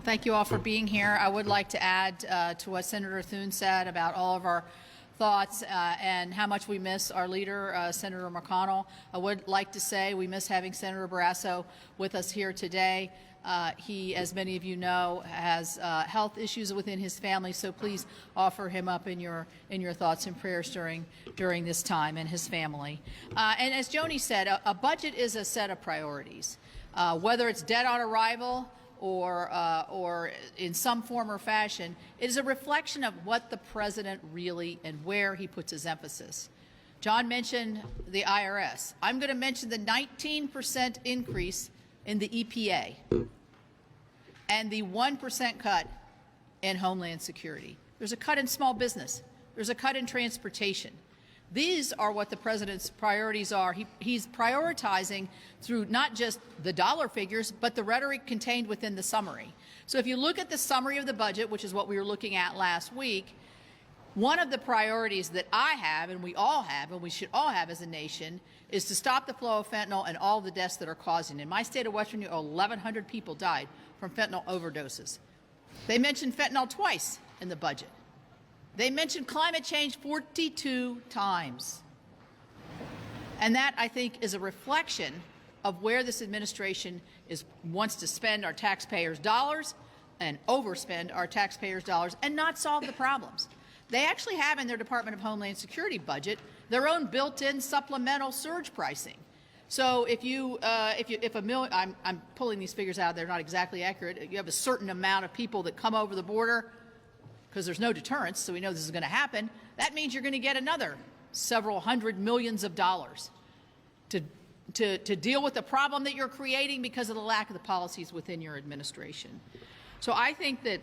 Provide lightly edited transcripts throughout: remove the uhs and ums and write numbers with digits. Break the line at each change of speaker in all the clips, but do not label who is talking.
Well, thank you all for being here. I would like to add to what Senator Thune said about all of our thoughts and how much we miss our leader, Senator McConnell. I would like to say we miss having Senator Barrasso with us here today. He, as many of you know, has health issues within his family, so please offer him up in your thoughts and prayers during this time, and his family. And as Joni said, a budget is a set of priorities. Whether it's debt on arrival or in some form or fashion, it is a reflection of what the president really and where he puts his emphasis. John mentioned the IRS. I'm going to mention the 19% increase in the EPA and the 1% cut in Homeland Security. There's a cut in small business. There's a cut in transportation. These are what the president's priorities are. He's prioritizing through not just the dollar figures, but the rhetoric contained within the summary. So if you look at the summary of the budget, which is what we were looking at last week, one of the priorities that I have, and we all have, and we should all have as a nation, is to stop the flow of fentanyl and all the deaths that are causing. In my state of West Virginia, 1,100 people died from fentanyl overdoses. They mentioned fentanyl twice in the budget. They mentioned climate change 42 times. And that, I think, is a reflection of where this administration wants to spend our taxpayers' dollars and overspend our taxpayers' dollars and not solve the problems. They actually have in their Department of Homeland Security budget their own built-in supplemental surge pricing. So I'm pulling these figures out, they're not exactly accurate. You have a certain amount of people that come over the border, because there's no deterrence, so we know this is going to happen. That means you're going to get another several hundred millions of dollars to deal with the problem that you're creating because of the lack of the policies within your administration. So I think that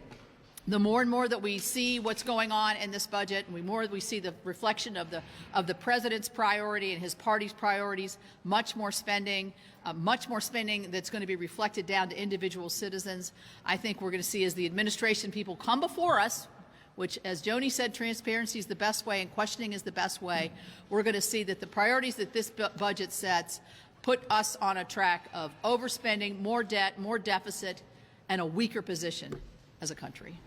the more and more that we see what's going on in this budget, and the more we see the reflection of the president's priority and his party's priorities, much more spending that's going to be reflected down to individual citizens. I think we're going to see, as the administration people come before us, which, as Joni said, transparency is the best way and questioning is the best way, we're going to see that the priorities that this budget sets put us on a track of overspending, more debt, more deficit, and a weaker position as a country.